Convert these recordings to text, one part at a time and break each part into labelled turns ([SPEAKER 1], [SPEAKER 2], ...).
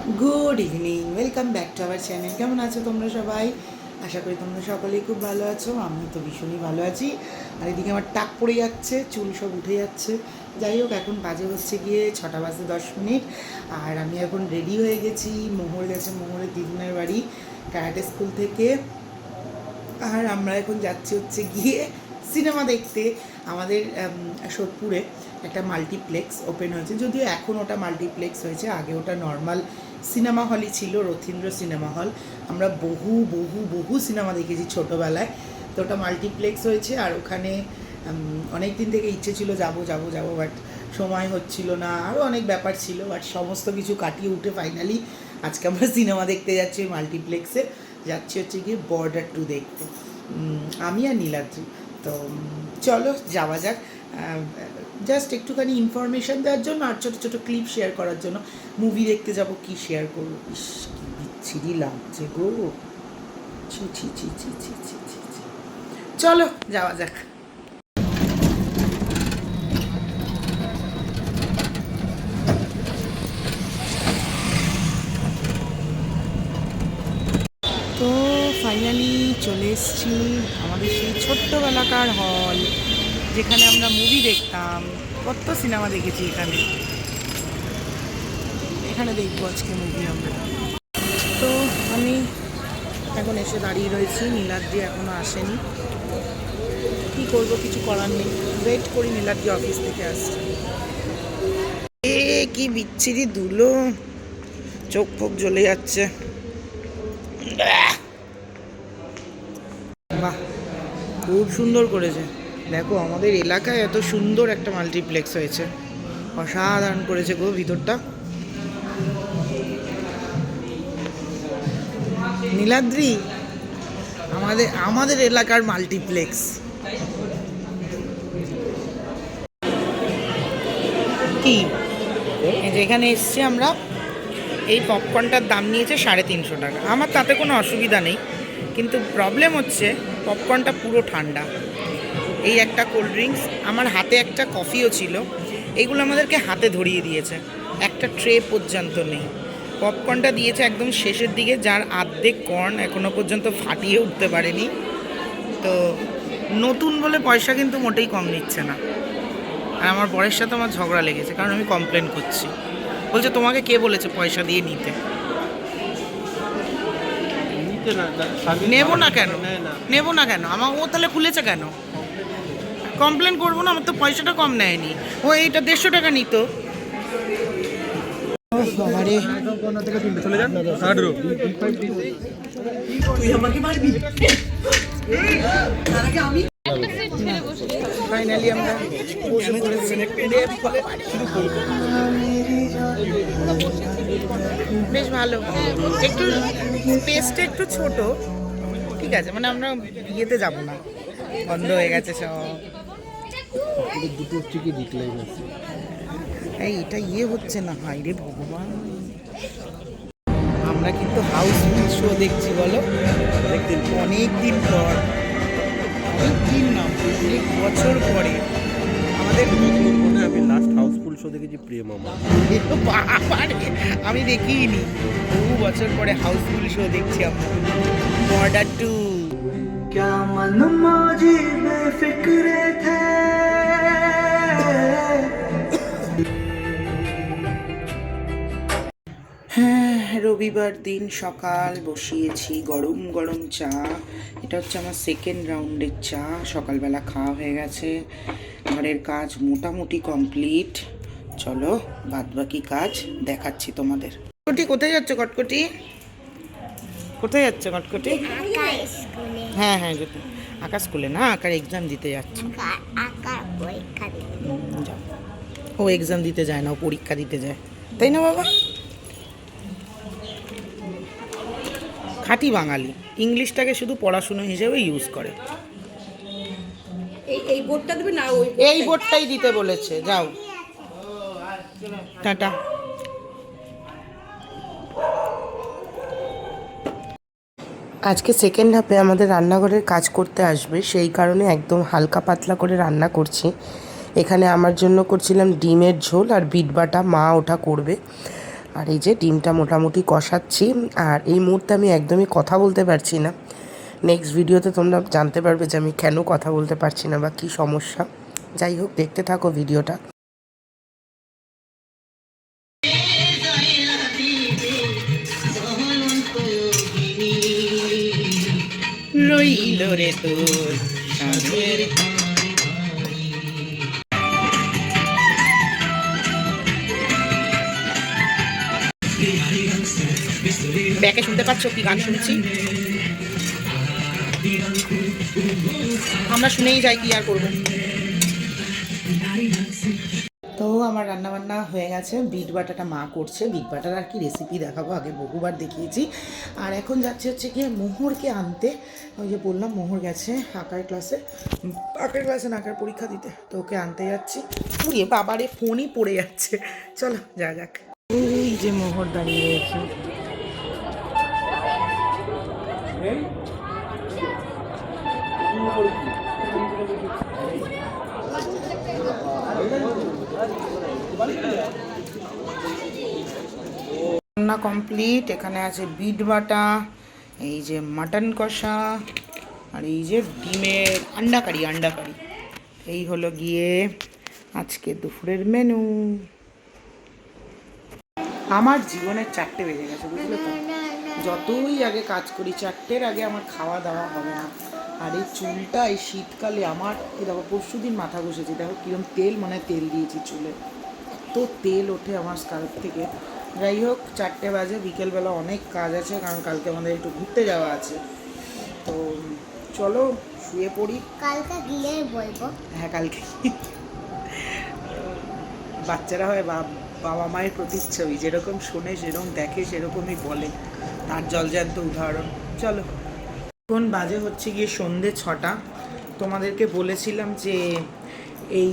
[SPEAKER 1] Good evening, welcome back to our channel. কেমন আছো তোমরা সবাই? আশা করি তোমরা সকলেই খুব ভালো আছো। আমি তো ভীষণই ভালো আছি। আর এদিকে আমার টাক পড়ে যাচ্ছে, চুল সব উঠে যাচ্ছে। যাই হোক, এখন বাজে হচ্ছে গিয়ে 6:10। আর আমি এখন রেডি হয়ে গেছি। মোহর গেছে, মোহরের দিদিনের বাড়ি ক্যারাটে স্কুল থেকে। আর আমরা এখন যাচ্ছি হচ্ছে গিয়ে সিনেমা দেখতে। আমাদের সোদপুরে একটা মাল্টিপ্লেক্স ওপেন হয়েছে, যদিও এখন ওটা মাল্টিপ্লেক্স হয়েছে, আগে ওটা নর্মাল সিনেমা হলই ছিল, রথীন্দ্র সিনেমা হল। আমরা বহু বহু বহু সিনেমা দেখেছি ছোটোবেলায়। তো ওটা মাল্টিপ্লেক্স হয়েছে। আর ওখানে অনেক দিন থেকে ইচ্ছে ছিল যাবো যাবো যাবো, বাট সময় হচ্ছিল না, আরও অনেক ব্যাপার ছিল। বাট সমস্ত কিছু কাটিয়ে উঠে ফাইনালি আজকে আমরা সিনেমা দেখতে যাচ্ছি ওই মাল্টিপ্লেক্সে। যাচ্ছি হচ্ছে গিয়ে বর্ডার 2 দেখতে, আমি আর নীলাদ্রি। তো চলো যাওয়া যাক, জাস্ট একটুখানি ইনফরমেশান দেওয়ার জন্য আর ছোটো ছোটো ক্লিপ শেয়ার করার জন্য। মুভি দেখতে যাব, কি শেয়ার করবো? ইস, কি বিচ্ছিরি লাগছে গো, ছি ছি ছি ছি ছি ছি ছি ছি। চলো যাওয়া যাক। তো ফাইনালি চলে এসেছি আমাদের সেই ছোট্টবেলাকার হল, যেখানে আমরা মুভি দেখতাম। কত সিনেমা দেখেছি এখানে। এখানে দেখবো আজকে মুভি আমরা। তো আমি এখন এসে দাঁড়িয়ে রয়েছি, নীলাদ্রি এখনও আসেনি। কী করবো, কিছু করার নেই, ওয়েট করি, নীলাদ্রি অফিস থেকে আসছে। এ কি বিচ্ছিরি ধুলো, চোখ ফোক জ্বলে যাচ্ছে। বাহ, খুব সুন্দর করেছে। দেখো, আমাদের এলাকায় এত সুন্দর একটা মাল্টিপ্লেক্স হয়েছে, অসাধারণ করেছে গো ভিতরটা। নীলাদ্রি, আমাদের আমাদের এলাকার মাল্টিপ্লেক্স। কি যেখানে এসছি আমরা, এই পপকর্নটার দাম নিয়েছে 350 টাকা। আমার তাতে কোনো অসুবিধা নেই, কিন্তু প্রবলেম হচ্ছে পপকর্নটা পুরো ঠান্ডা। এই একটা কোল্ড ড্রিঙ্কস, আমার হাতে একটা কফিও ছিল, এগুলো আমাদেরকে হাতে ধরিয়ে দিয়েছে, একটা ট্রে পর্যন্ত নেই। পপকর্নটা দিয়েছে একদম শেষের দিকে, যার আর্ধেক কর্ন এখনও পর্যন্ত ফাটিয়ে উঠতে পারেনি। তো নতুন বলে পয়সা কিন্তু মোটেই কম নিচ্ছে না। আর আমার বরের সাথে আমার ঝগড়া লেগেছে, কারণ আমি কমপ্লেন করছি। বলছে তোমাকে কে বলেছে পয়সা দিয়ে নিতে? নেবো না কেন, নেবো না কেন? আমার ও তাহলে খুলেছে কেন? কমপ্লেন করবো না, আমার তো পয়সাটা কম নেয়নি। ও এইটা 150 টাকা নিত। তুই আমাকে মারবি? ফাইনালি আমরা বসে পড়েছি। বেশ ভালো, একটু স্পেসটা একটু ছোট, ঠিক আছে। মানে আমরা বিয়েতে যাব না, বন্ধ হয়ে গেছে সব।
[SPEAKER 2] দুটো টিকিট দেখলাম,
[SPEAKER 1] এই এটা হচ্ছে না, হাই রে ভগবান। আমরা কিন্তু হাউসফুল শো দেখছি, বলো, অনেক দিন পর, অনেক দিন না, অনেক বছর পরে আমাদের।
[SPEAKER 2] আমি লাস্ট হাউসফুল শো দেখেছি প্রিয় মামা।
[SPEAKER 1] আমি দেখিনি, বহু বছর পরে হাউসফুল শো দেখছি আমরা। বর্ডার 2।
[SPEAKER 3] क्या मन माझी बेफिक्रे थे।
[SPEAKER 1] হ্যাঁ, রবিবার দিন সকাল, বসিয়েছি গরম গরম চা। এটা হচ্ছে আমার সেকেন্ড রাউন্ডের চা। সকালবেলা খাওয়া হয়ে গেছে, ঘরের কাজ মোটামুটি কমপ্লিট। চলো বাদবাকি কাজ দেখাচ্ছি তোমাদের। কটকটি কোথায় যাচ্ছ? কটকটি কোথায় যাচ্ছ? কটকটি হ্যাঁ হ্যাঁ, আকাশ স্কুলে না, আকার এক্সাম দিতে যাচ্ছ। যাও, ও এক্সাম দিতে যায় না, ও পরীক্ষা দিতে যায়, তাই না বাবা? খাঁটি বাঙালি, ইংলিশটাকে শুধু পড়াশুনো হিসেবে ইউজ করে।
[SPEAKER 4] এই বোর্ডটা দেবে না, ওই
[SPEAKER 1] এই বোর্ডটাই দিতে বলেছে, যাও টাটা। আজকে সেকেন্ড হাফে আমাদের রান্নাঘরের কাজ করতে আসবে, সেই কারণে একদম হালকা পাতলা করে রান্না করছি। এখানে আমার জন্য করছিলাম ডিমের ঝোল আর বিট বাটা, মা ওটা করবে। আর এই যে ডিমটা মোটামুটি কষাচ্ছি। আর এই মুহূর্তে আমি একদমই কথা বলতে পারছি না। নেক্সট ভিডিওতে তোমরা জানতে পারবে যে আমি কেন কথা বলতে পারছি না বা কী সমস্যা। যাই হোক, দেখতে থাকো ভিডিওটা। রইল রে তোর সাধের ব্যাকে শুনতে পাচ্ছ কি গান শুনছি? আমরা শুনেই যাই, কি আর করবো। তো আমার রান্নাবান্না হয়ে গেছে। বিট বাটাটা মা করছে। বিট বাটার আর কি রেসিপি দেখাবো, আগে বহুবার দেখিয়েছি। আর এখন যাচ্ছে হচ্ছে গিয়ে মোহরকে আনতে। ওই যে বললাম মোহর গেছে আঁকার ক্লাসে না, আঁকার পরীক্ষা দিতে, তো ওকে আনতে যাচ্ছি। উড়িয়ে বাবারে ফোনই পড়ে যাচ্ছে। চলো যা যাক। ওই যে মোহর দাঁড়িয়ে রয়েছে। রান্না কমপ্লিট। এখানে আছে বিট বাটা, এই যে মাটন কষা, আর এই যে ডিমের আন্ডা কারি। এই হলো গিয়ে আজকে দুপুরের মেনু। আমার জীবনের 4টে বেজে গেছে, বুঝলে তো। যতই আগে কাজ করি, 4টের আগে আমার খাওয়া দাওয়া হবে না। আর এই চুলটা এই শীতকালে আমার, এই দেখো পরশু দিন মাথা ঘষেছি, দেখো কিরম তেল, মনে হয় তেল দিয়েছি চুলে, এত তেল ওঠে আমার স্কার্ফ থেকে। যাই হোক, 4টে বাজে, বিকেলবেলা অনেক কাজ আছে, কারণ কালকে আমাদের একটু ঘুরতে যাওয়া আছে। তো চলো শুয়ে পড়ি,
[SPEAKER 4] কালকে গিয়ে বলবো।
[SPEAKER 1] হ্যাঁ কালকে। বাচ্চারা হয় বাবা মায়ের প্রতিচ্ছবি, যেরকম শোনে সেরকম দেখে সেরকমই বলে, তার জলজান্ত উদাহরণ। চলো, এখন বাজে হচ্ছে গিয়ে সন্ধে 6টা। তোমাদেরকে বলেছিলাম যে এই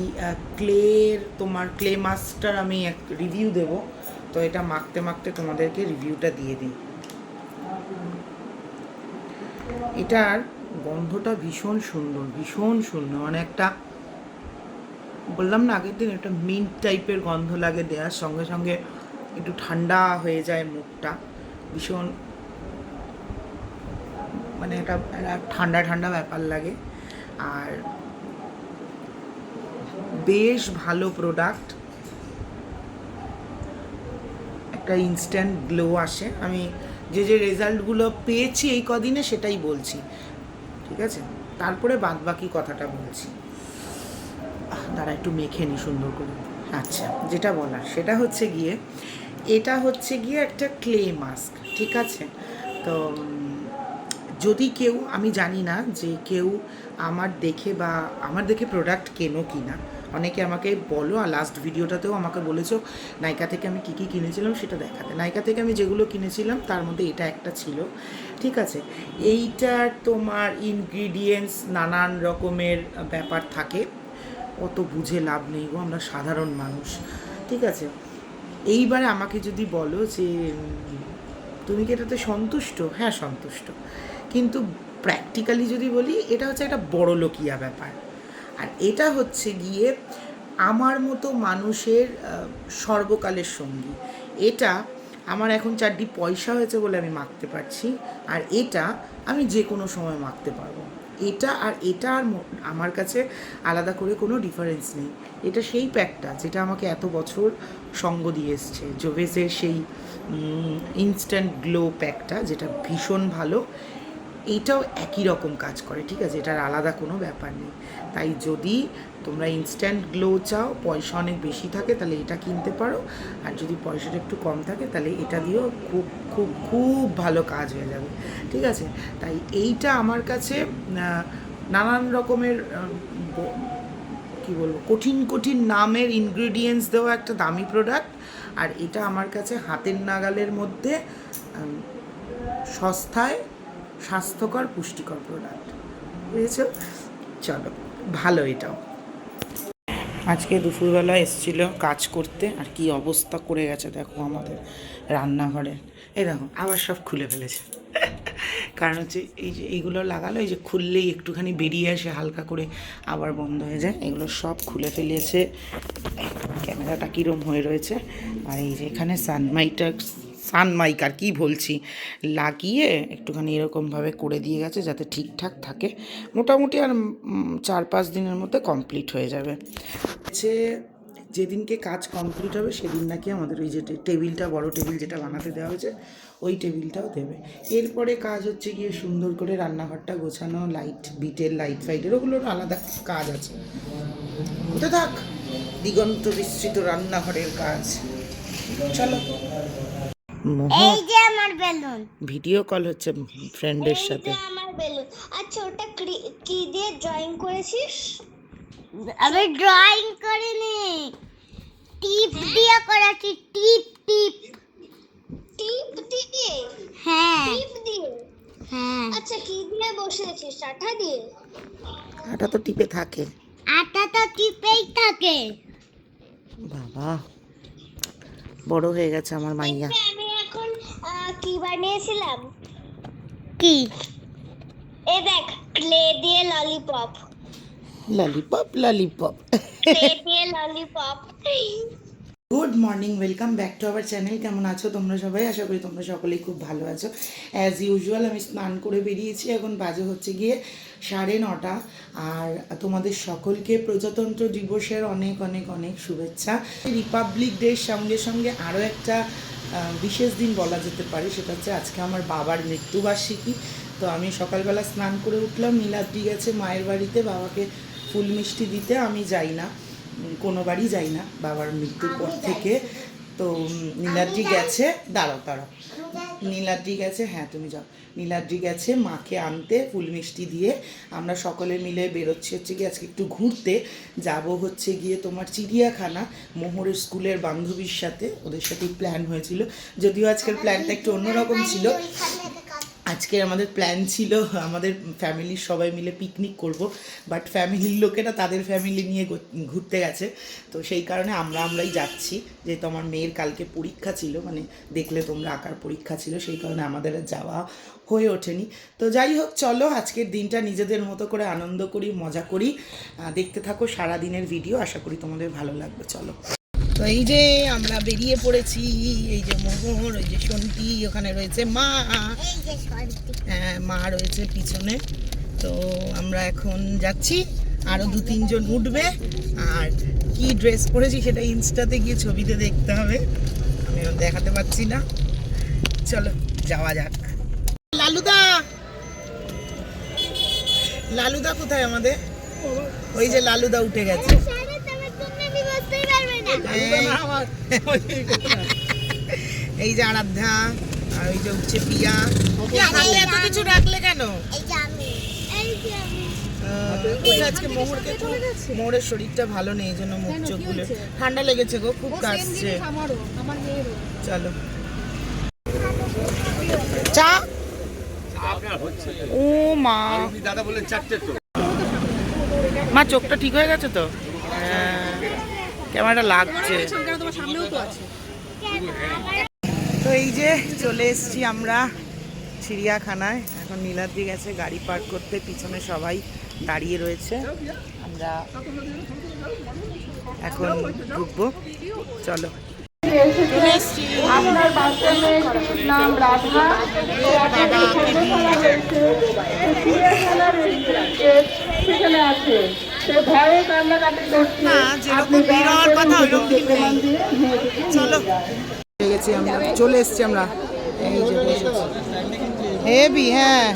[SPEAKER 1] তোমার ক্লে মাস্কটার আমি এক রিভিউ দেবো, তো এটা মাখতে মাখতে তোমাদেরকে রিভিউটা দিয়ে দিই। এটার গন্ধটা ভীষণ সুন্দর, মানে একটা, বললাম না আগের দিন, একটা মিন্ট টাইপের গন্ধ লাগে, দেওয়ার সঙ্গে সঙ্গে একটু ঠান্ডা হয়ে যায় মুখটা, ভীষণ মানে একটা ঠান্ডা ব্যাপার লাগে। আর বেশ ভালো প্রোডাক্ট, একটা ইনস্ট্যান্ট গ্লো আসে। আমি যে রেজাল্টগুলো পেয়েছি এই কদিনে সেটাই বলছি, ঠিক আছে? তারপরে বাদবাকি কথাটা বলছি। দাঁড়া একটু মেখে নি সুন্দর করে। আচ্ছা, যেটা বলার সেটা হচ্ছে গিয়ে, এটা হচ্ছে গিয়ে একটা ক্লে মাস্ক, ঠিক আছে? তো যদি কেউ, আমি জানি না যে কেউ আমার দেখে প্রোডাক্ট কেনো কি না, অনেকে আমাকে বলো, আর লাস্ট ভিডিওটাতেও আমাকে বলেছো নাইকা থেকে আমি কী কিনেছিলাম সেটা দেখাতে। নাইকা থেকে আমি যেগুলো কিনেছিলাম তার মধ্যে এটা একটা ছিল, ঠিক আছে? এইটার তোমার ইনগ্রিডিয়েন্টস নানান রকমের ব্যাপার থাকে, অত বুঝে লাভ নেই গো, আমরা সাধারণ মানুষ, ঠিক আছে? এইবারে আমাকে যদি বলো যে তুমি কি এটাতে সন্তুষ্ট? হ্যাঁ সন্তুষ্ট, কিন্তু প্র্যাকটিক্যালি যদি বলি, এটা হচ্ছে একটা বড়লোকিয়া ব্যাপার। আর এটা হচ্ছে গিয়ে আমার মতো মানুষের সর্বকালের সঙ্গী। এটা আমার এখন 4 পয়সা হয়েছে বলে আমি মাখতে পারছি, আর এটা আমি যে কোনো সময় মাখতে পারবো। এটা আর আমার কাছে আলাদা করে কোনো ডিফারেন্স নেই। এটা সেই প্যাকটা যেটা আমাকে এত বছর সঙ্গ দিয়ে এসছে, জোভেসের সেই ইনস্ট্যান্ট গ্লো প্যাকটা, যেটা ভীষণ ভালো। এইটাও একই রকম কাজ করে, ঠিক আছে? এটার আলাদা কোনো ব্যাপার নেই। তাই যদি তোমরা ইনস্ট্যান্ট গ্লো চাও, পয়সা অনেক বেশি থাকে, তাহলে এটা কিনতে পারো। আর যদি পয়সাটা একটু কম থাকে, তাহলে এটা দিয়েও খুব খুব খুব ভালো কাজ হয়ে যাবে, ঠিক আছে? তাই এইটা আমার কাছে নানান রকমের কী বলবো, কঠিন নামের ইনগ্রিডিয়েন্টস দেওয়া একটা দামি প্রোডাক্ট। আর এটা আমার কাছে হাতের নাগালের মধ্যে সস্তায় স্বাস্থ্যকর পুষ্টিকর প্রোডাক্ট, বুঝেছো? চলো, ভালো এটাও। আজকে দুপুরবেলা এসেছিলো কাজ করতে, আর কি অবস্থা করে গেছে দেখো আমাদের রান্নাঘরে। এই দেখো আবার সব খুলে ফেলেছে, কারণ হচ্ছে এই যে এইগুলো লাগালো, এই যে খুললেই একটুখানি বেরিয়ে আসে হালকা করে, আবার বন্ধ হয়ে যায়। এগুলো সব খুলে ফেলেছে। ক্যামেরাটা কীরম হয়ে রয়েছে। আর এই যে এখানে সানমাইক আর কি বলছি, লাগিয়ে একটুখানি এরকমভাবে করে দিয়ে গেছে যাতে ঠিকঠাক থাকে। মোটামুটি আর 4-5 দিনের মধ্যে কমপ্লিট হয়ে যাবে। হচ্ছে যেদিনকে কাজ কমপ্লিট হবে সেদিন নাকি আমাদের ওই যে টেবিলটা, বড় টেবিল যেটা বানাতে দেওয়া হয়েছে, ওই টেবিলটাও দেবে। এরপরে কাজ হচ্ছে গিয়ে সুন্দর করে রান্নাঘরটা গোছানো, লাইট বিটের লাইট ফাইটের ওগুলোর আলাদা কাজ আছে। ওটা থাক, দিগন্ত বিস্তৃত রান্নাঘরের কাজ। চলো।
[SPEAKER 4] এই যে আমার বেলুন,
[SPEAKER 1] ভিডিও কল হচ্ছে ফ্রেন্ডের সাথে।
[SPEAKER 4] আমার বেলুন। আচ্ছা ওটা কি দিয়ে ড্রয়িং করেছিস? আমি ড্রয়িং করিনি, টিপ দিয়ে করেছি। টিপ টিপ টিপ দিয়ে? হ্যাঁ টিপ দিয়ে। হ্যাঁ। আচ্ছা কি দিয়ে বসিয়েছিস? আটা দিয়ে?
[SPEAKER 1] আটা তো টিপে থাকে।
[SPEAKER 4] আটা তো টিপেই থাকে।
[SPEAKER 1] বাবা বড় হয়ে গেছে আমার মাইয়া।
[SPEAKER 4] আমি এখন কি বানিয়েছিলাম? কি? এই দেখ, ক্লে দিয়ে ললিপপ।
[SPEAKER 1] Lollipop lollipop.
[SPEAKER 4] ক্লে দিয়ে lollipop.
[SPEAKER 1] Good morning, welcome back to our channel. কেমন আছো তোমরা সবাই? আশা করি তোমরা সকলেই খুব ভালো আছো। অ্যাজ ইউজুয়াল আমি স্নান করে বেরিয়েছি, এখন বাজে হচ্ছে গিয়ে 9:30। আর তোমাদের সকলকে প্রজাতন্ত্র দিবসের অনেক অনেক অনেক শুভেচ্ছা। রিপাবলিক ডের সঙ্গে সঙ্গে আরও একটা বিশেষ দিন বলা যেতে পারে, সেটা হচ্ছে আজকে আমার বাবার মৃত্যুবার্ষিকী। তো আমি সকালবেলা স্নান করে উঠলাম, নীলাদ্রি গেছে মায়ের বাড়িতে বাবাকে ফুল মিষ্টি দিতে। আমি যাই না, কোনো বাড়ি যাই না বাবার মৃত্যুর পর থেকে। তো নীলাদ্রি গেছে, দাঁড়াও নীলাদ্রি গেছে, হ্যাঁ তুমি যাও। নীলাদ্রি গেছে মাকে আনতে ফুল মিষ্টি দিয়ে। আমরা সকলে মিলে বেরোচ্ছি হচ্ছে গিয়ে আজকে একটু ঘুরতে যাব, হচ্ছে গিয়ে তোমার চিড়িয়াখানা, মোহরের স্কুলের বান্ধবীর সাথে, ওদের সাথেই প্ল্যান হয়েছিল। যদিও আজকের প্ল্যানটা একটু অন্যরকম ছিল। আজকে আমাদের প্ল্যান ছিল আমাদের ফ্যামিলির সবাই মিলে পিকনিক করব, বাট ফ্যামিলির লোকেরা তাদের ফ্যামিলি নিয়ে ঘুরতে গেছে। তো সেই কারণে আমরাই যাচ্ছি, যেহেতু আমার মেয়ের কালকে পরীক্ষা ছিল, মানে দেখলে তোমরা আঁকার পরীক্ষা ছিল, সেই কারণে আমাদের আর যাওয়া হয়ে ওঠেনি। তো যাই হোক, চলো আজকের দিনটা নিজেদের মতো করে আনন্দ করি, মজা করি। দেখতে থাকো সারাদিনের ভিডিও, আশা করি তোমাদের ভালো লাগবে। চলো। তো এই যে আমরা বেরিয়ে পড়েছি, এই যে মোহর, ওই যে সন্তি, ওখানে রয়েছে মা, হ্যাঁ মা রয়েছে পিছনে। তো আমরা এখন যাচ্ছি, আরও 2-3 জন উঠবে। আর কি ড্রেস পরেছি সেটা ইনস্টাতে গিয়ে ছবিতে দেখতে হবে, আমি দেখাতে পারছি না। চলো যাওয়া যাক। লালুদা কোথায় আমাদের? ওই যে লালুদা উঠে গেছে। এই যে আরাধ্যা, আর ওই যে উঠছে পিয়া। এত কিছু রাখলে কেন? আজকে মোহরের শরীরটা ভালো নেই, এই জন্য মুখ চোখগুলো ঠান্ডা লেগেছে গো, খুব কাশছে। চলো চা। ও মা, দাদা বলে 4টে তো। মা চোখটা ঠিক হয়ে গেছে তো? হ্যাঁ, ক্যামেরাটা লাগছে। তো এই যে চলে এসেছি আমরা চিড়িয়াখানায়। এখন নীলাদ্রি গেছে গাড়ি পার্ক করতে, পিছনে সবাই দাঁড়িয়ে রয়েছে। আমরা এখন ঢুকবো, চলো। চলে এসেছি।
[SPEAKER 5] আপনার বাচ্চা মেয়েটির নাম রাধা। সেখানে আছে, সে ভয়ে কান্নাকাটি করছে।
[SPEAKER 1] যেরকম ভিড় হওয়ার কথা ওইরকম ভিড় নেই। চলো গেছি আমরা, চলে এসেছি আমরা। এই যে হেভি, হ্যাঁ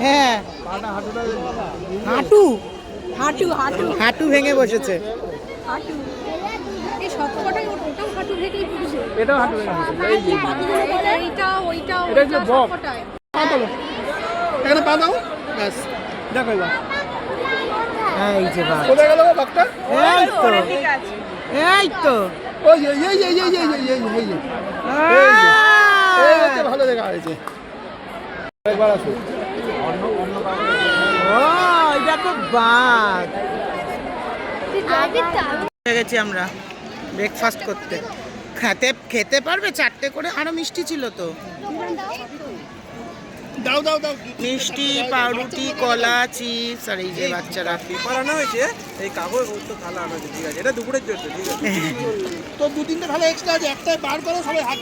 [SPEAKER 1] হ্যাঁ, হাঁটু হাঁটু হাঁটু হাঁটু ভেঙে বসেছে। এই যে এই তো
[SPEAKER 2] ভালো দেখা হয়েছে।
[SPEAKER 1] দেখো বাঘ। গেছি আমরা ব্রেকফাস্ট করতে। খেতে পারবে 4টে করে? আরো মিষ্টি ছিল তো। মিষ্টি, পাউরুটি, কলা, চিপস আর এই যে বাচ্চারা।
[SPEAKER 2] পেপার আনা হয়েছে, এই কাগজ ওই তো থালা আনা হয়েছে, ঠিক আছে, এটা দুপুরের জন্য, ঠিক আছে। তো 2-3টে থালা এক্সট্রা আছে, একটাই বার করো, সবাই হাত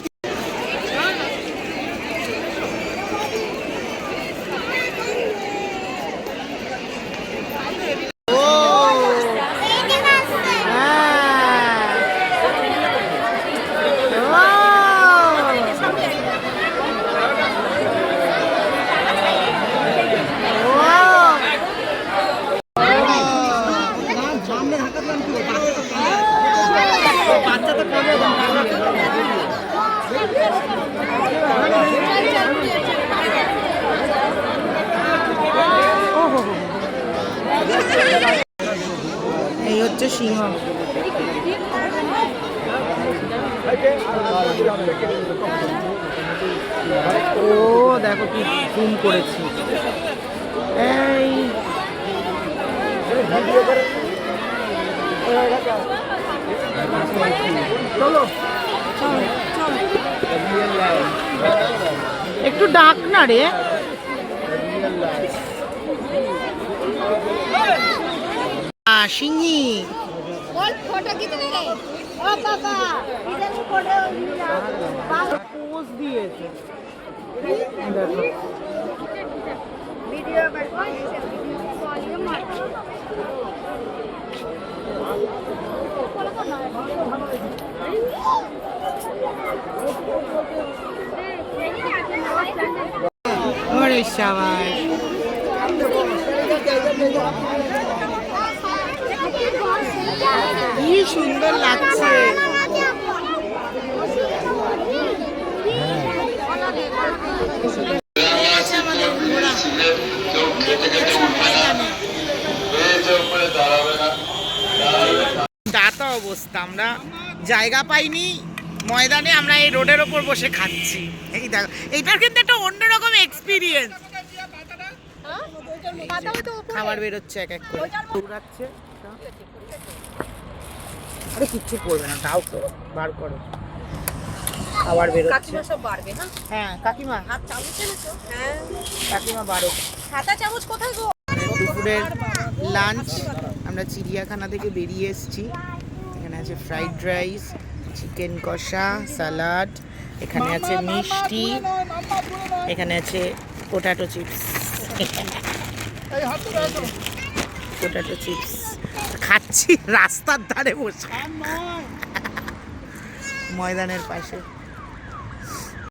[SPEAKER 1] এই হচ্ছে সিংহ। ও দেখো কি জুম করেছি। এই চলো একটু ডাক না রে। সিংহি পোজ দিয়েছে দেখো। ওরে শাবাশ, কি সুন্দর লাগছে। দাতা অবস্থা, আমরা জায়গা পাইনি ময়দানে, আমরা এই রোডের ওপর বসে খাচ্ছি। এই দেখো, এইটার কিন্তু একটা অন্যরকম এক্সপিরিয়েন্স। খাবার বেরোচ্ছে এক এক করে, দৌড়াচ্ছে। আরে কিচ্ছু করবে না, তাও তো বার করো। খাবার বেরোচ্ছে।
[SPEAKER 6] সব বাড়বে না?
[SPEAKER 1] হ্যাঁ কাকিমা,
[SPEAKER 6] হাত চামচ এনেছো? হ্যাঁ।
[SPEAKER 1] কাকিমা বারো।
[SPEAKER 6] হাতা চামচ কোথায় গো?
[SPEAKER 1] দুপুরের লাঞ্চ আমরা চিড়িয়াখানা থেকে বেরিয়ে এসেছি। এখানে আছে ফ্রাইড রাইস, চিকেন কষা, সালাড, এখানে আছে মিষ্টি, এখানে আছে পোটাটো চিপস। পোটাটো চিপস খাচ্ছি রাস্তার ধারে বসে, ময়দানের পাশে।